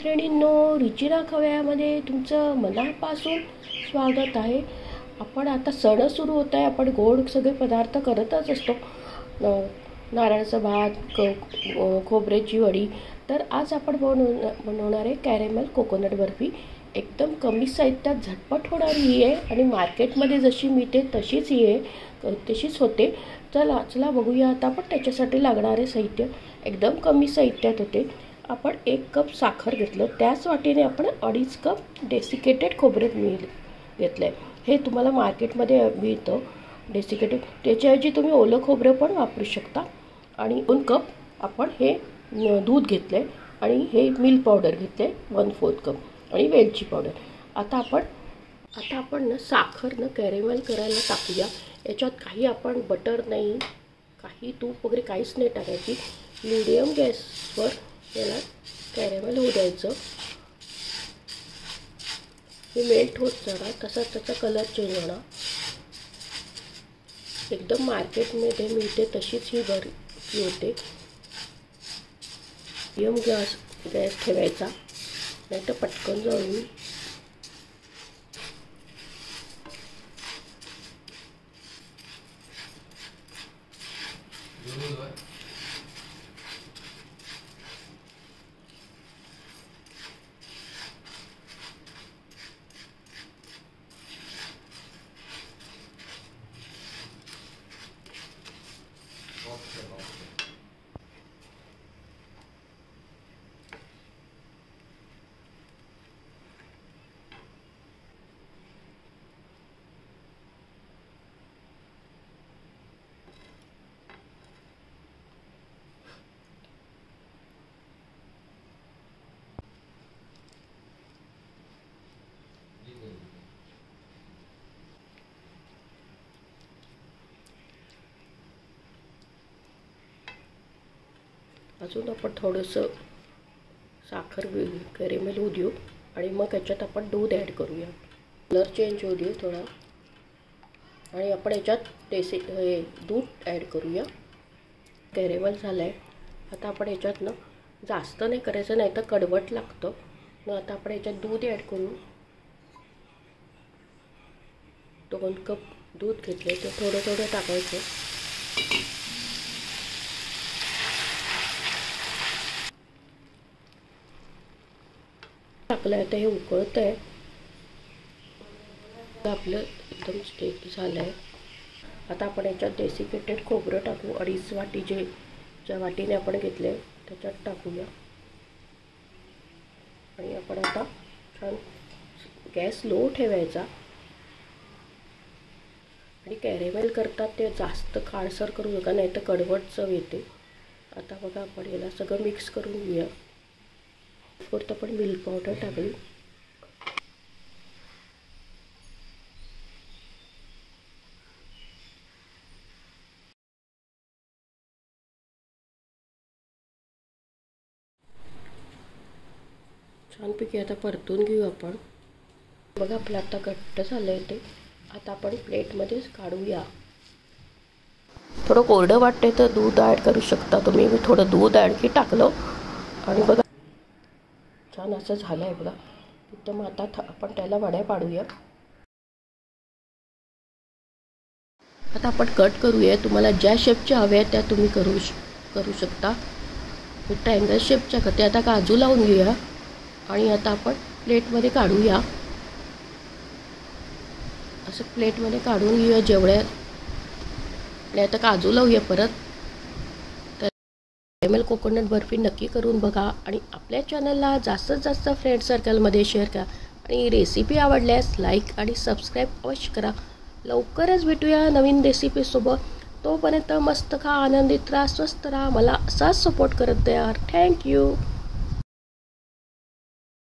मैत्रिणींनो, रुचिरा खव्यामध्ये तुमचं मनापासून स्वागत आहे। आपण आता सण सुरू होत आहे, आपण गोड सगळे पदार्थ करतच असतो। नारळाचा भात, खोबऱ्याची वडी। तर आज आपण बनवणार आहे कॅरेमल कोकोनट बर्फी। एकदम कमी साहित्यात झटपट होणारी ही आहे आणि मार्केटमध्ये जशी मिळते तशीच ही आहे, तशीच होते। चला बघूया आता आपण त्याच्यासाठी लागणारे साहित्य। एकदम कमी साहित्यात होते। आपण 1 कप साखर घेतलं, त्याच वाटीने आपण 2.5 कप डेसिकेटेड खोबरं घेतलंय। हे तुम्हाला मार्केटमध्ये मिळतं डेसिकेटेड, त्याच्याऐवजी तुम्ही ओलं खोबरं पण वापरू शकता। आणि 2 कप आपण हे दूध घेतलंय आणि हे मिल्क पावडर घेतले 1/4 कप आणि वेलची पावडर। आता आपण ना साखर ना कॅरेमल करायला टाकूया। याच्यात काही आपण बटर नाही, काही तूप वगैरे काहीच नाही टाकायची। मीडियम गॅसवर याला कॅरेमल होऊ द्यायचं। हे मेल्ट होत जाणार, तसा त्याचा कलर चेंज होणार। एकदम मार्केटमध्ये मिळते तशीच ही बर्फी होते। मीडियम गॅस ठेवायचा, नाही तर पटकन जळून। अजून आपण थोडंसं साखर कॅरेमल होऊ देऊ आणि मग याच्यात आपण दूध ॲड करूया। कलर चेंज होऊ देऊ थोडा आणि आपण याच्यात दूध ॲड करूया। कॅरेमल झालं आहे। आता आपण याच्यात ना जास्त नाही करायचं, नाही तर कडवट लागतं। मग आता आपण याच्यात दूध ॲड करू। 2 कप दूध घेतले, ते थोडं टाकायचं। टाकलं आहे तर हे उकळत आहे। आपलं एकदम स्टेक झालं आहे। आता आपण याच्यात डेसिकेटेड खोबरं टाकू। 2.5 वाटी ज्या वाटीने आपण घेतले त्याच्यात टाकूया। आणि आपण आता छान गॅस लो ठेवायचा। आणि कॅरेमेल करतात ते जास्त काळसर करू नका, नाही तर कडवट चव येते। आता बघा आपण याला सगळं मिक्स करून घेऊया। परत आपण मिल्क पावडर टाकली। छानपैकी आता परतून घेऊ आपण। बघा आपलं आता घट्ट झालंय ते। आता आपण प्लेटमध्ये काढूया। थोडं कोरडं वाटते तर दूध ॲड करू शकता तुम्ही। मी थोडं दूध आणखी टाकलं आणि बघा छान असं झालं आहे बघा। एकदम आता आपण त्याला वड्या पाडूया। आता आपण कट करूया। तुम्हाला ज्या शेपच्या हव्या आहेत त्या तुम्ही करू शकता। ट्रायंगल शेपच्या करते। आता काजू लावून घेऊया आणि आता आपण प्लेटमध्ये काढूया। असं प्लेटमध्ये काढून घेऊया जेवढ्या। आणि आता काजू लावूया परत। तर कॅरेमल कोकोनट बर्फी नक्की करून बघा आणि आपल्या चॅनलला जास्तीत जास्त फ्रेंड सर्कलमध्ये शेअर करा। आणि रेसिपी आवडल्यास लाईक आणि सबस्क्राईब अवश्य करा। लवकरच भेटूया नवीन रेसिपीसोबत। तोपर्यंत मस्त खा, आनंदित राहा, स्वस्त राहा। मला असाच सपोर्ट करत द्या। थँक्यू।